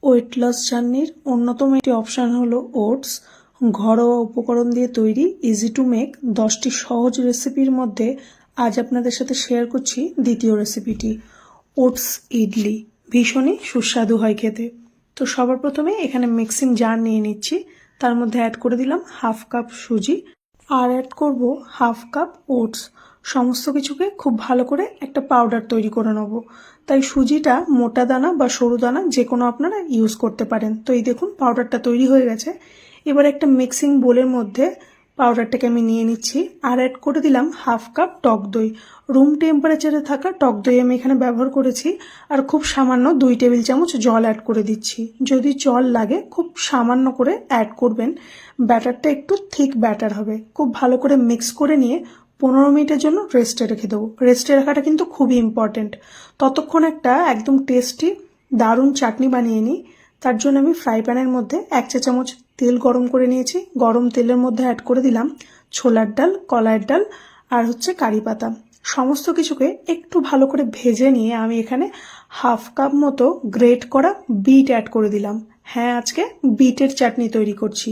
Weight loss জার্নির অন্যতম একটি অপশান হলো ওটস। ঘরোয়া উপকরণ দিয়ে তৈরি ইজি টু মেক 10টি সহজ রেসিপির মধ্যে আজ আপনাদের সাথে শেয়ার করছি দ্বিতীয় রেসিপিটি, ওটস ইডলি। ভীষণই সুস্বাদু হয় খেতে। তো সবার প্রথমে এখানে মিক্সিং জার নিয়ে নিচ্ছি, তার মধ্যে অ্যাড করে দিলাম হাফ কাপ সুজি আর অ্যাড করব হাফ কাপ ওটস। সমস্ত কিছুকে খুব ভালো করে একটা পাউডার তৈরি করে নেব। তাই সুজিটা মোটা দানা বা সরু দানা যে কোনো আপনারা ইউজ করতে পারেন। তো এই দেখুন পাউডারটা তৈরি হয়ে গেছে। এবার একটা মিক্সিং বোলের মধ্যে পাউডারটাকে আমি নিয়ে নিচ্ছি আর অ্যাড করে দিলাম হাফ কাপ টক দই। রুম টেম্পারেচারে থাকা টক দই আমি এখানে ব্যবহার করেছি। আর খুব সামান্য 2 টেবিল চামচ জল অ্যাড করে দিচ্ছি। যদি জল লাগে খুব সামান্য করে অ্যাড করবেন, ব্যাটারটা একটু থিক ব্যাটার হবে। খুব ভালো করে মিক্স করে নিয়ে 15 মিনিটের জন্য রেস্টে রেখে দেবো। রেস্টে রাখাটা কিন্তু খুবই ইম্পর্টেন্ট। ততক্ষণ একটা একদম টেস্টি দারুণ চাটনি বানিয়ে নিই। তার জন্য আমি ফ্রাই প্যানের মধ্যে 1 চা চামচ তেল গরম করে নিয়েছি। গরম তেলের মধ্যে অ্যাড করে দিলাম ছোলার ডাল, কলাইয়ের ডাল আর কারি পাতা। সমস্ত কিছুকে একটু ভালো করে ভেজে নিয়ে আমি এখানে হাফ কাপ মতো গ্রেট করা বিট অ্যাড করে দিলাম। হ্যাঁ, আজকে বিটের চাটনি তৈরি করছি।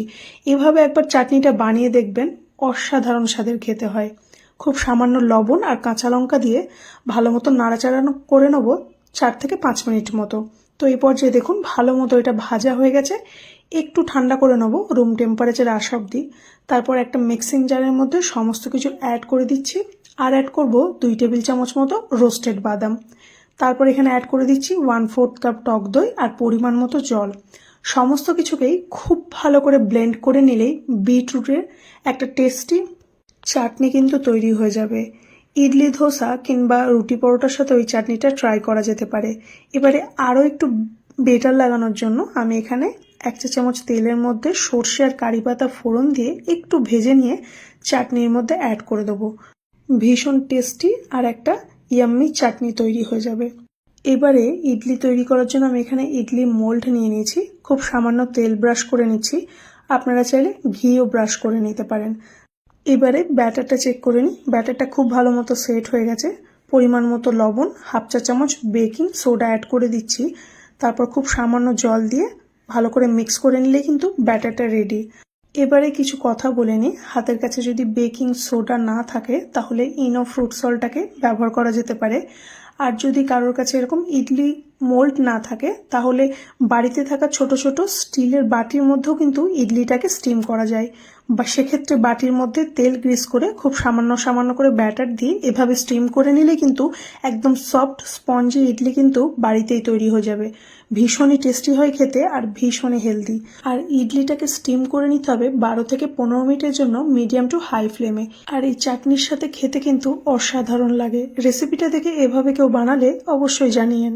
এভাবে একবার চাটনিটা বানিয়ে দেখবেন, অসাধারণ স্বাদের খেতে হয়। খুব সামান্য লবণ আর কাঁচা লঙ্কা দিয়ে ভালো মতো নাড়াচাড়া করে নেবো 4 থেকে 5 মিনিট মতো। তো এই পর্যায়ে দেখুন ভালো মতো এটা ভাজা হয়ে গেছে। একটু ঠান্ডা করে নেবো রুম টেম্পারেচারে আসা অবধি। তারপর একটা মিক্সিং জারের মধ্যে সমস্ত কিছু অ্যাড করে দিচ্ছি আর অ্যাড করব 2 টেবিল চামচ মতো রোস্টেড বাদাম। তারপর এখানে অ্যাড করে দিচ্ছি 1/4 কাপ টক দই আর পরিমাণ মতো জল। সমস্ত কিছুকেই খুব ভালো করে ব্লেন্ড করে নিলেই বিটরুটের একটা টেস্টি চাটনি কিন্তু তৈরি হয়ে যাবে। ইডলি, ধোসা কিংবা রুটি পরোটার সাথে ওই চাটনিটা ট্রাই করা যেতে পারে। এবারে আরও একটু বেটার লাগানোর জন্য আমি এখানে 1 চা চামচ তেলের মধ্যে সর্ষে আর কারি পাতা ফোড়ন দিয়ে একটু ভেজে নিয়ে চাটনির মধ্যে অ্যাড করে দেবো। ভীষণ টেস্টি আর একটা ইয়াম্মি চাটনি তৈরি হয়ে যাবে। এবারে ইডলি তৈরি করার জন্য আমি এখানে ইডলি মোল্ড নিয়ে নিয়েছি। খুব সামান্য তেল ব্রাশ করে নিচ্ছি। আপনারা চাইলে ঘিও ব্রাশ করে নিতে পারেন। এবারে ব্যাটারটা চেক করে নিই। ব্যাটারটা খুব ভালো মতো সেট হয়ে গেছে। পরিমাণ মতো লবণ, হাফ চা চামচ বেকিং সোডা অ্যাড করে দিচ্ছি। তারপর খুব সামান্য জল দিয়ে ভালো করে মিক্স করে নিলেই কিন্তু ব্যাটারটা রেডি। এবারে কিছু কথা বলে নিই। হাতের কাছে যদি বেকিং সোডা না থাকে তাহলে ইনো ফ্রুট সল্টটাকে ব্যবহার করা যেতে পারে। আর যদি কারোর কাছে এরকম ইডলি মোল্ড না থাকে তাহলে বাড়িতে থাকা ছোট ছোট স্টিলের বাটির মধ্যেও কিন্তু ইডলিটাকে স্টিম করা যায়। বা সেক্ষেত্রে বাটির মধ্যে তেল গ্রিস করে খুব সামান্য সামান্য করে ব্যাটার দিয়ে এভাবে স্টিম করে নিলে কিন্তু একদম সফট স্পঞ্জি ইডলি কিন্তু বাড়িতেই তৈরি হয়ে যাবে। ভীষণই টেস্টি হয় খেতে আর ভীষণই হেলদি। আর ইডলিটাকে স্টিম করে নিতে হবে 12 থেকে 15 মিনিটের জন্য মিডিয়াম টু হাই ফ্লেমে। আর এই চাটনির সাথে খেতে কিন্তু অসাধারণ লাগে। রেসিপিটা দেখে এভাবে কেউ বানালে অবশ্যই জানিয়েন।